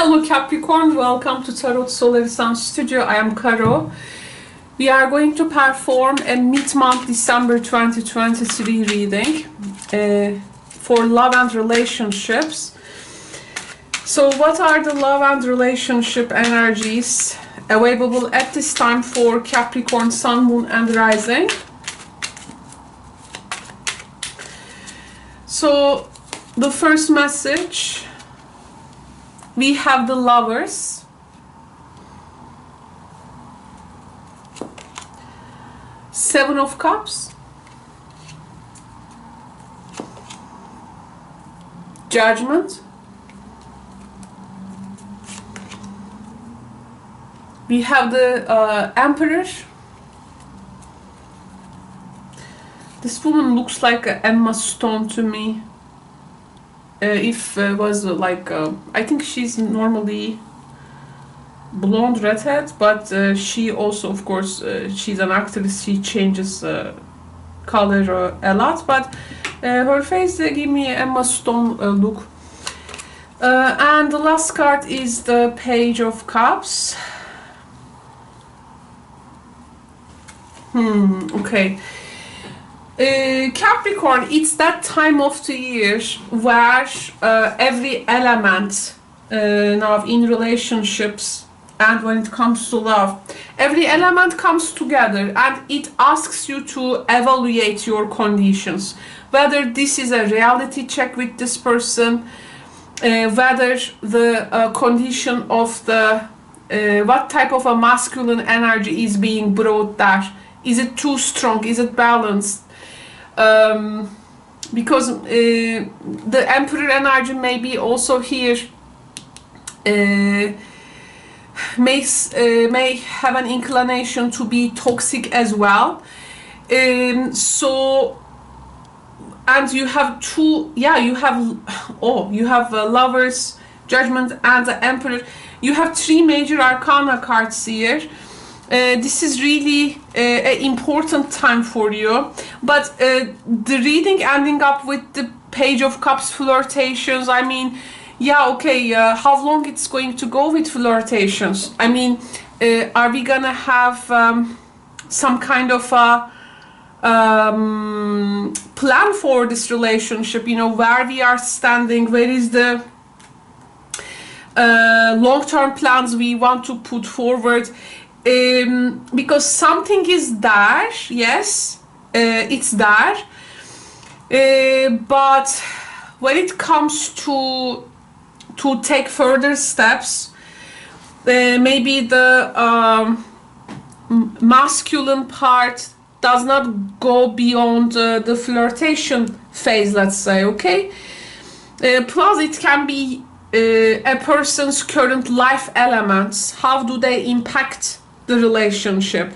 Hello Capricorn, welcome to Tarot Solar Sun Studio. I am Caro. We are going to perform a mid-month December 2023 reading for love and relationships. So what are the love and relationship energies available at this time for Capricorn, Sun, Moon and Rising? So the first message, we have the Lovers, Seven of Cups, Judgment, we have the Emperor. This woman looks like Emma Stone to me. If was like I think she's normally blonde redhead, but she also, of course, she's an actress. She changes color a lot, but her face give me Emma Stone look. And the last card is the Page of Cups. Okay. Capricorn, it's that time of the year where every element now in relationships and when it comes to love, every element comes together and it asks you to evaluate your conditions. Whether this is a reality check with this person, whether the condition of the what type of a masculine energy is being brought there. Is it too strong? Is it balanced? Because the Emperor energy may be also here, may have an inclination to be toxic as well. So, and you have two, you have Lovers, Judgment and the Emperor. You have three major arcana cards here. This is really an important time for you, but the reading ending up with the Page of Cups, flirtations. I mean, how long it's going to go with flirtations? I mean, are we gonna have some kind of a plan for this relationship? You know, where we are standing, where is the long-term plans we want to put forward? Because something is there, yes, it's there, but when it comes to take further steps, maybe the masculine part does not go beyond the flirtation phase, let's say, okay? Plus it can be a person's current life elements. How do they impact the relationship?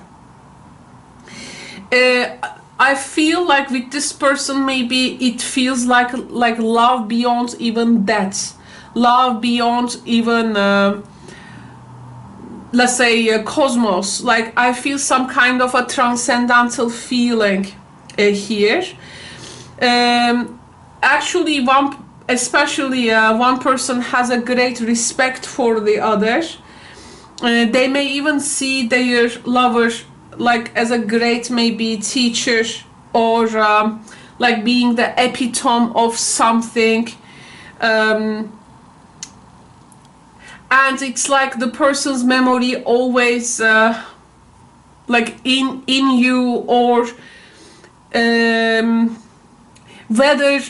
I feel like with this person, maybe it feels like love beyond even that, love beyond even let's say cosmos. Like I feel some kind of a transcendental feeling here. Actually, one person has a great respect for the other. They may even see their lover like as a great maybe teacher or like being the epitome of something. And it's like the person's memory always like in you, or whether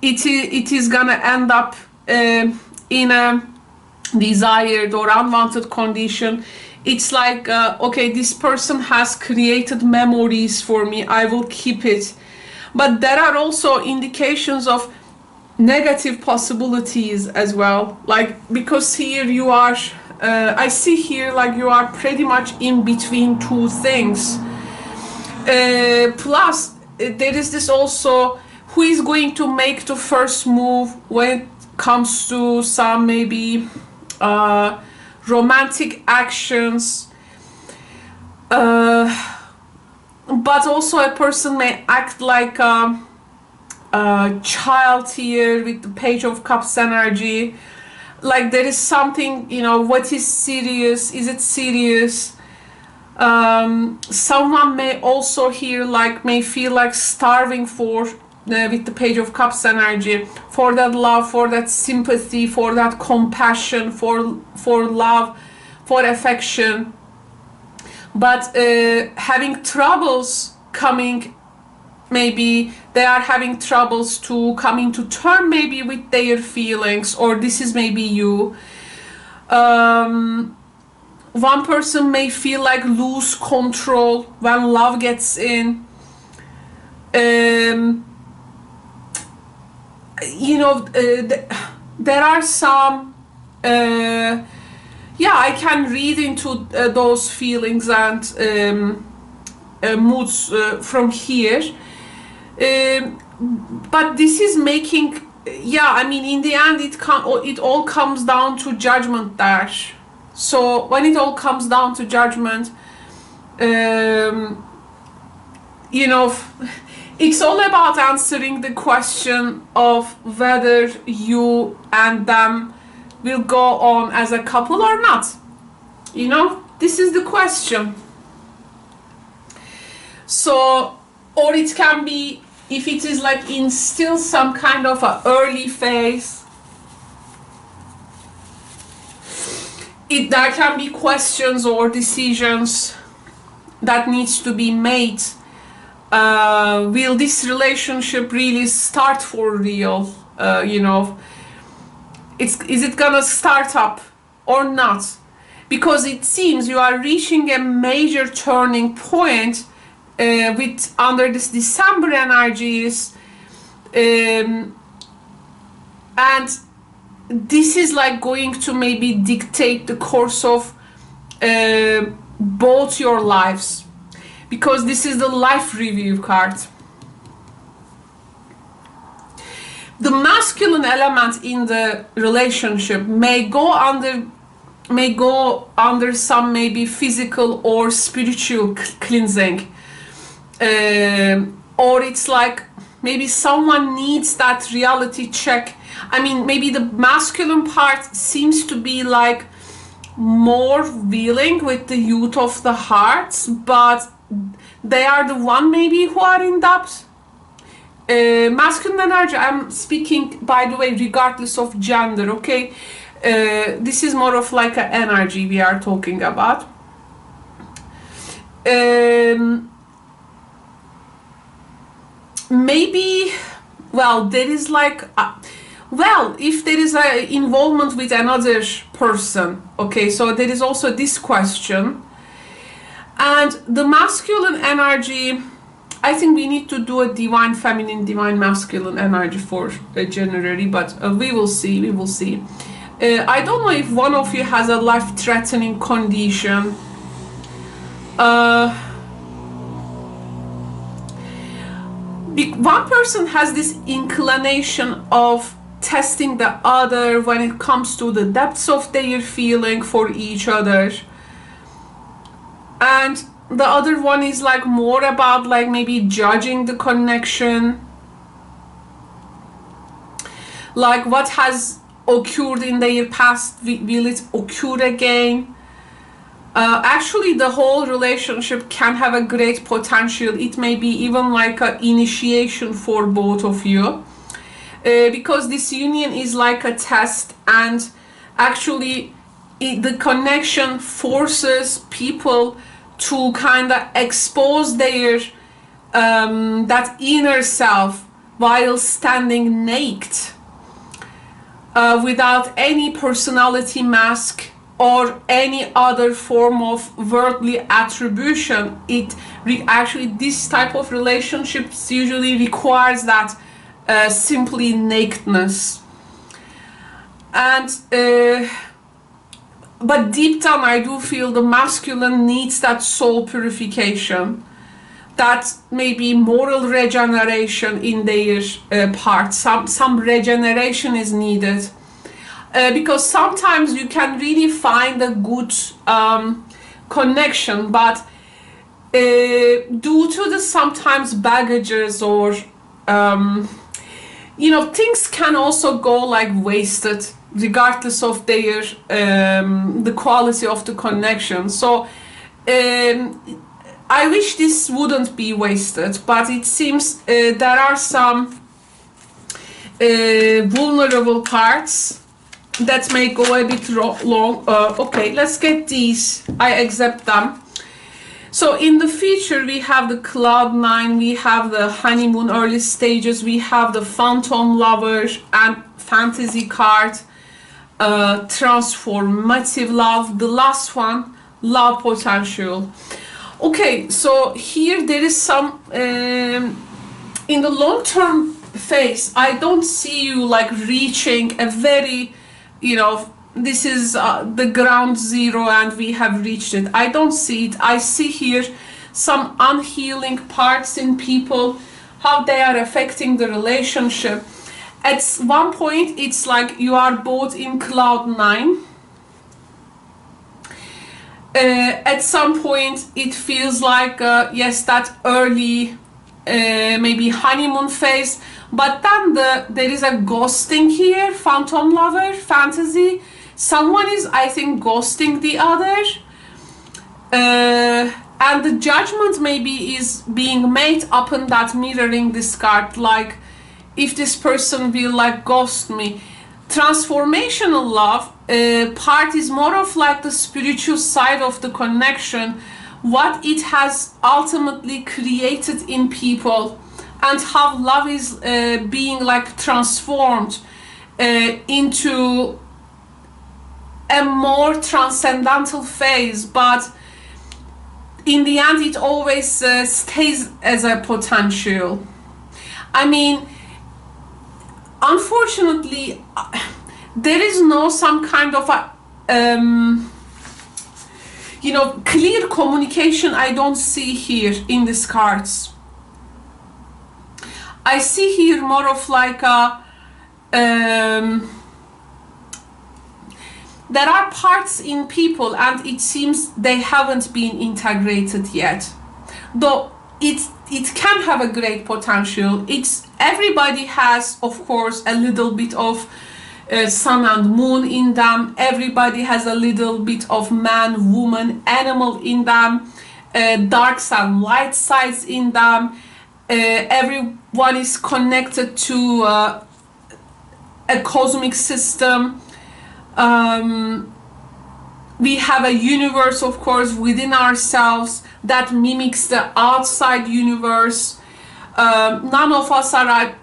it is gonna end up in a desired or unwanted condition. It's like okay, this person has created memories for me, I will keep it. But there are also indications of negative possibilities as well, like because here you are I see here like you are pretty much in between two things. Plus there is this also, who is going to make the first move when it comes to some maybe romantic actions, but also a person may act like child here with the Page of Cups energy. like there is something, you know, what is serious, is it serious? Someone may also here like may feel like starving for with the Page of Cups energy, for that love, for that sympathy, for that compassion, for love, for affection, but having troubles coming, maybe they are having troubles to come into term maybe with their feelings, or this is maybe you. One person may feel like lose control when love gets in. You know, there are some yeah, I can read into those feelings and moods from here, but this is making, yeah, I mean, in the end it all comes down to judgment there. So when it all comes down to judgment, you know, it's all about answering the question of whether you and them will go on as a couple or not. You know, this is the question. So, or it can be, if it is like in still some kind of an early phase, there can be questions or decisions that needs to be made. Will this relationship really start for real? You know, is it gonna start up or not? Because it seems you are reaching a major turning point with under this December energies, and this is like going to maybe dictate the course of both your lives, because this is the life review card. The masculine element in the relationship may go under some maybe physical or spiritual cleansing, or it's like maybe someone needs that reality check. I mean, maybe the masculine part seems to be like more willing with the youth of the heart, but they are the one maybe who are in doubt. Masculine energy, I'm speaking, by the way, regardless of gender, okay? This is more of like an energy we are talking about. Maybe, well, there is like, well, if there is a involvement with another person, okay, so there is also this question. And the masculine energy, I think we need to do a divine feminine, divine masculine energy for January, but we will see, we will see. I don't know if one of you has a life-threatening condition. One person has this inclination of testing the other when it comes to the depths of their feeling for each other, and the other one is like more about like maybe judging the connection, like what has occurred in their past, will it occur again? Actually, the whole relationship can have a great potential. It may be even like an initiation for both of you, because this union is like a test, and actually the connection forces people to kind of expose their that inner self while standing naked, without any personality mask or any other form of worldly attribution. Actually, this type of relationships usually requires that simply nakedness. And but deep down, I do feel the masculine needs that soul purification, that maybe moral regeneration in their part. Some regeneration is needed. Because sometimes you can really find a good connection, but due to the sometimes baggages or you know, things can also go like wasted regardless of their the quality of the connection. So I wish this wouldn't be wasted, but it seems there are some vulnerable parts that may go a bit long. Okay, let's get these. I accept them. So in the future, we have the Cloud 9, we have the Honeymoon early stages, we have the Phantom Lover and Fantasy card, Transformative Love, the last one, Love Potential. Okay, so here there is some, in the long-term phase, I don't see you like reaching a very, you know, this is the ground zero and we have reached it. I don't see it. I see here some unhealing parts in people, how they are affecting the relationship. At one point, it's like you are both in Cloud 9. At some point, it feels like, yes, that early, maybe honeymoon phase. But then there is a ghosting here, Phantom Lover, Fantasy. Someone is, I think, ghosting the other. And the judgment maybe is being made upon that mirroring this card. Like, if this person will like ghost me. Transformational love part is more of like the spiritual side of the connection. What it has ultimately created in people. And how love is being like transformed into a more transcendental phase, but in the end it always stays as a potential. I mean, unfortunately, there is no some kind of a you know, clear communication. I don't see here in these cards. I see here more of like a there are parts in people and it seems they haven't been integrated yet, though it can have a great potential. It's everybody has, of course, a little bit of sun and moon in them. Everybody has a little bit of man, woman, animal in them, darks and light sides in them. Everyone is connected to a cosmic system. We have a universe, of course, within ourselves that mimics the outside universe. None of us are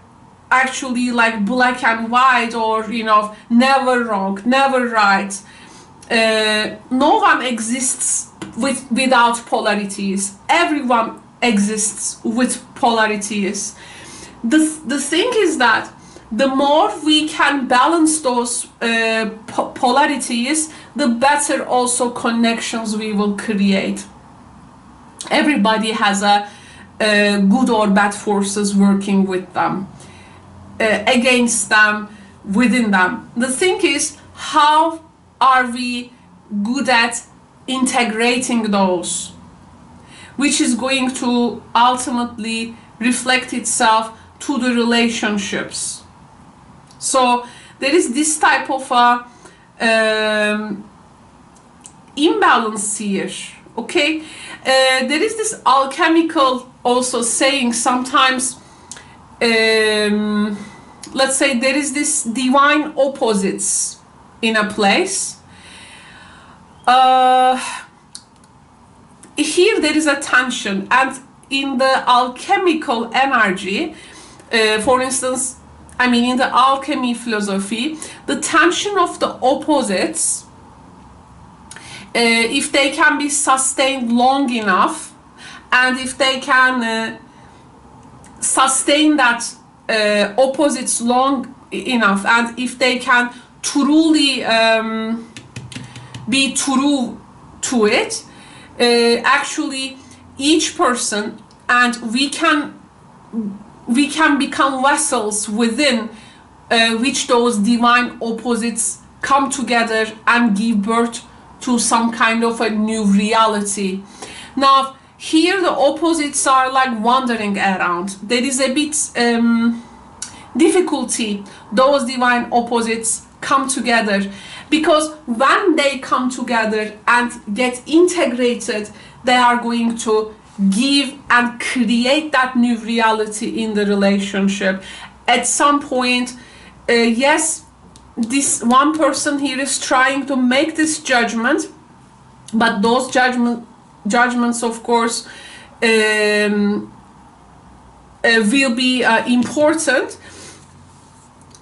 actually like black and white, or, you know, never wrong, never right. No one exists without polarities. Everyone exists with polarities. The thing is that the more we can balance those polarities, the better also connections we will create. Everybody has a good or bad forces working with them, against them, within them. The thing is, how are we good at integrating those, which is going to ultimately reflect itself to the relationships. So there is this type of imbalance here, okay? There is this alchemical also saying sometimes, let's say there is this divine opposites in a place. Here there is a tension, and in the alchemical energy, for instance, I mean in the alchemy philosophy, the tension of the opposites, if they can be sustained long enough, and if they can sustain that opposites long enough, and if they can truly be true to it, actually each person, and we can become vessels within which those divine opposites come together and give birth to some kind of a new reality. Now here the opposites are like wandering around. There is a bit difficulty those divine opposites come together, because when they come together and get integrated, they are going to give and create that new reality in the relationship. At some point, yes, this one person here is trying to make this judgment, but those judgments, of course, will be important.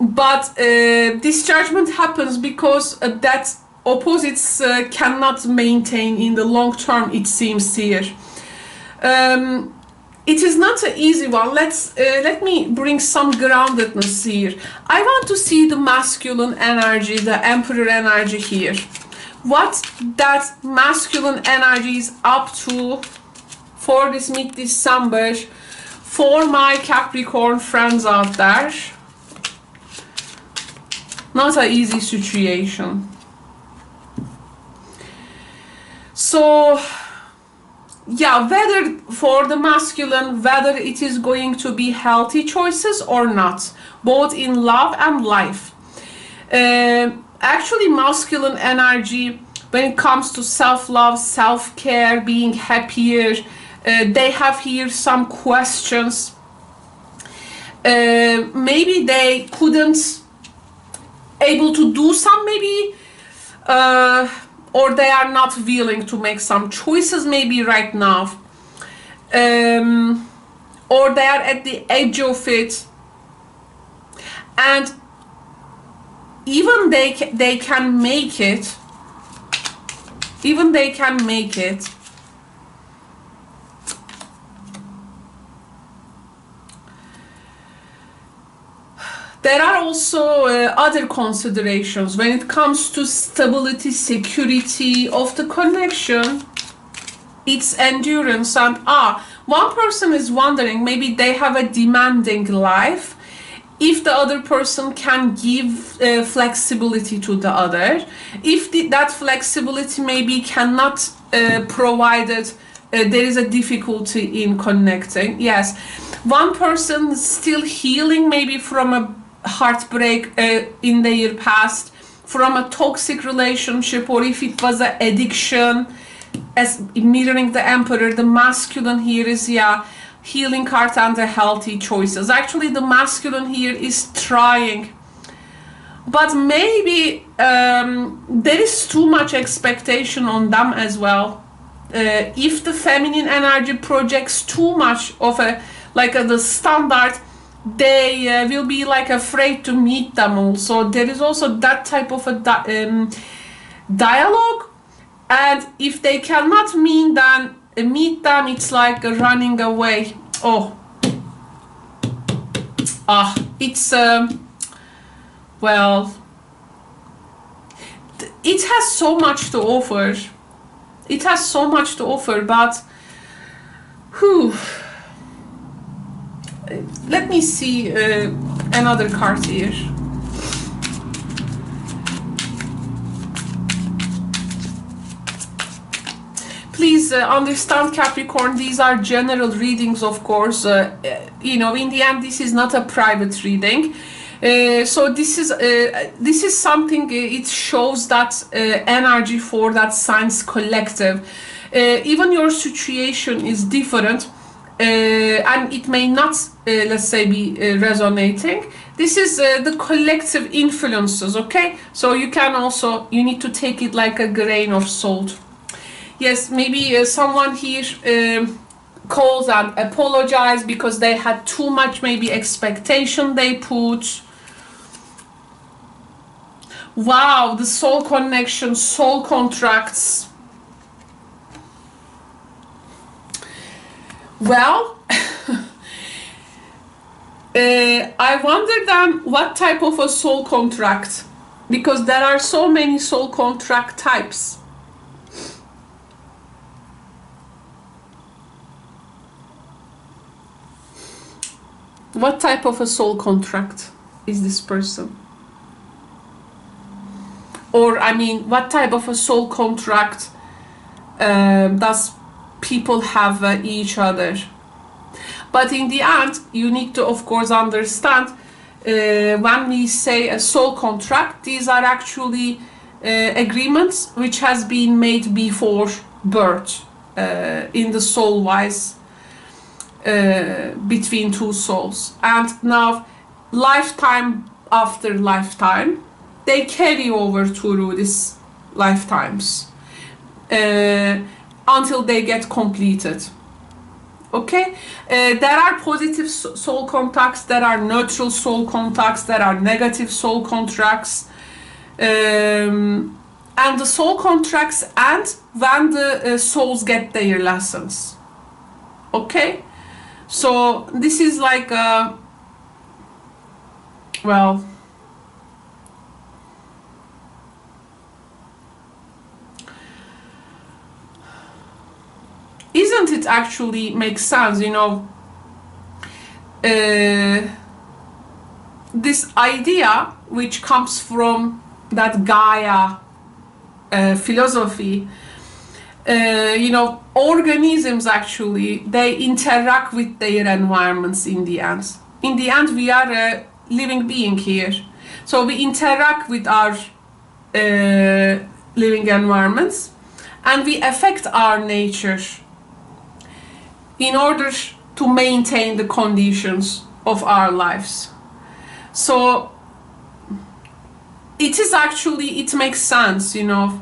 But this judgment happens because that opposites cannot maintain in the long term, it seems here. It is not an easy one. Let me bring some groundedness here. I want to see the masculine energy, the Emperor energy here. What that masculine energy is up to for this mid-December for my Capricorn friends out there. Not an easy situation. So, yeah, whether for the masculine, whether it is going to be healthy choices or not, both in love and life. Actually, masculine energy, when it comes to self-love, self-care, being happier, they have here some questions. Maybe they couldn't able to do some, maybe, or they are not willing to make some choices maybe right now, or they are at the edge of it, and even they can make it, there are also other considerations when it comes to stability, security of the connection, its endurance. And one person is wondering, maybe they have a demanding life, if the other person can give flexibility to the other. If that flexibility maybe cannot provide it, there is a difficulty in connecting. Yes, one person is still healing maybe from a heartbreak in their past, from a toxic relationship, or if it was an addiction, as mirroring the Emperor. The masculine here is, yeah, healing card and the healthy choices. Actually, the masculine here is trying, but maybe there is too much expectation on them as well. If the feminine energy projects too much of the standard, they will be like afraid to meet them also. There is also that type of a dialogue, and if they cannot meet them, it's like running away. It's well, it has so much to offer. But let me see another card here. Please understand, Capricorn, these are general readings, of course. In the end, this is not a private reading. So this is something, it shows that energy for that science collective. Even your situation is different, and it may not, let's say, be resonating. This is the collective influences, okay? So you need to take it like a grain of salt. Yes, maybe someone here calls and apologize because they had too much maybe expectation they put. Wow, the soul connection, soul contracts. Well, I wonder then what type of a soul contract, because there are so many soul contract types. What type of a soul contract is this person? Or, I mean, what type of a soul contract does people have each other? But in the end, you need to, of course, understand when we say a soul contract, these are actually agreements which has been made before birth in the soul wise between two souls, and now lifetime after lifetime they carry over through these lifetimes until they get completed. Okay, there are positive soul contacts, there are neutral soul contacts, there are negative soul contracts, and the soul contracts end when the souls get their lessons. Okay, so this is like well, isn't it actually makes sense, you know, this idea which comes from that Gaia philosophy, you know, organisms actually, they interact with their environments in the end. In the end, we are a living being here. So we interact with our living environments and we affect our nature in order to maintain the conditions of our lives. So it is actually, it makes sense, you know.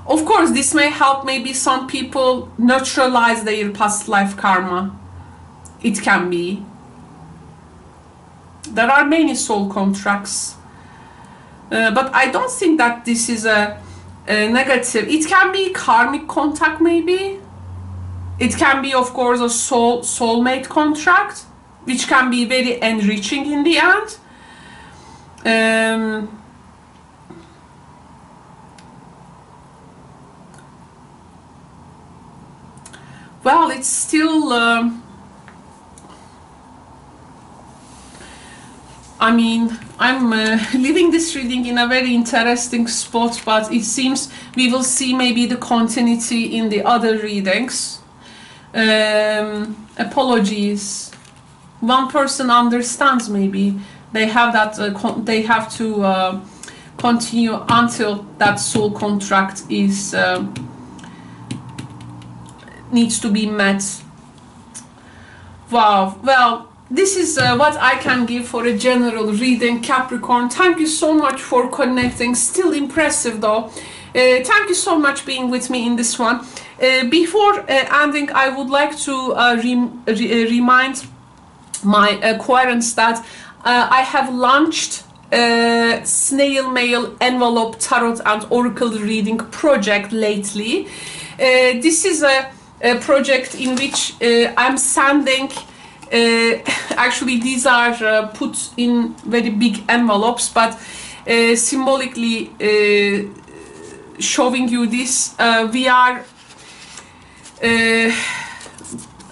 Of course, this may help maybe some people neutralize their past life karma. It can be. There are many soul contracts. But I don't think that this is a negative. It can be karmic contact maybe. It can be, of course, a soulmate contract, which can be very enriching in the end. Well, it's still I mean, I'm leaving this reading in a very interesting spot, but it seems we will see maybe the continuity in the other readings. Apologies. One person understands maybe. They have that. They have to continue until that soul contract is needs to be met. Wow. Well, this is what I can give for a general reading, Capricorn. Thank you so much for connecting. Still impressive though. Thank you so much being with me in this one. Before ending, I would like to remind my acquaintance that I have launched snail mail envelope tarot and oracle reading project lately. This is a project in which I'm sending actually these are put in very big envelopes, but symbolically showing you this. We are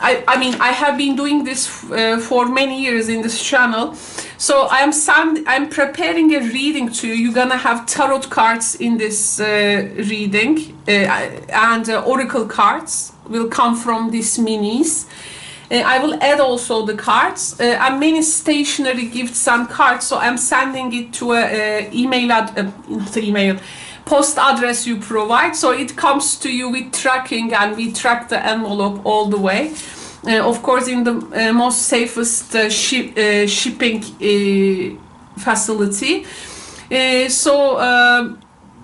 I mean, I have been doing this for many years in this channel. So I'm preparing a reading to you. You're gonna have tarot cards in this reading, and oracle cards will come from these minis. I will add also the cards and many stationery gifts and cards. So I'm sending it to a post address you provide. So it comes to you with tracking, and we track the envelope all the way. Of course, in the most safest shipping facility. So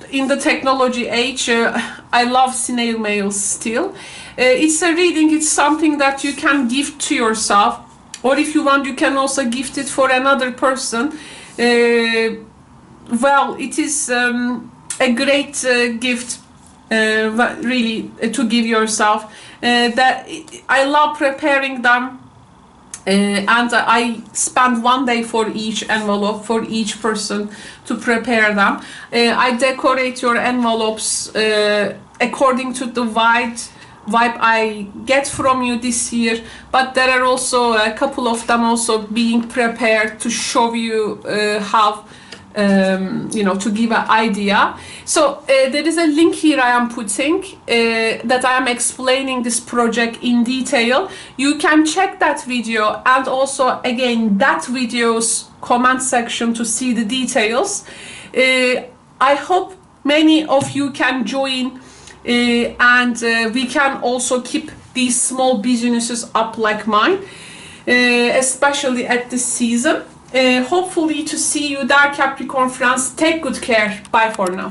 in the technology age, I love snail mail still. It's a reading, it's something that you can gift to yourself, or if you want, you can also gift it for another person. Well, it is a great gift, really, to give yourself. That I love preparing them, and I spend one day for each envelope, for each person to prepare them. I decorate your envelopes according to the vibe I get from you this year, but there are also a couple of them also being prepared to show you how you know, to give an idea. So there is a link here I am putting that I am explaining this project in detail. You can check that video, and also again that video's comment section to see the details. I hope many of you can join, and we can also keep these small businesses up like mine, especially at this season. Hopefully to see you there, Capricorn friends. Take good care. Bye for now.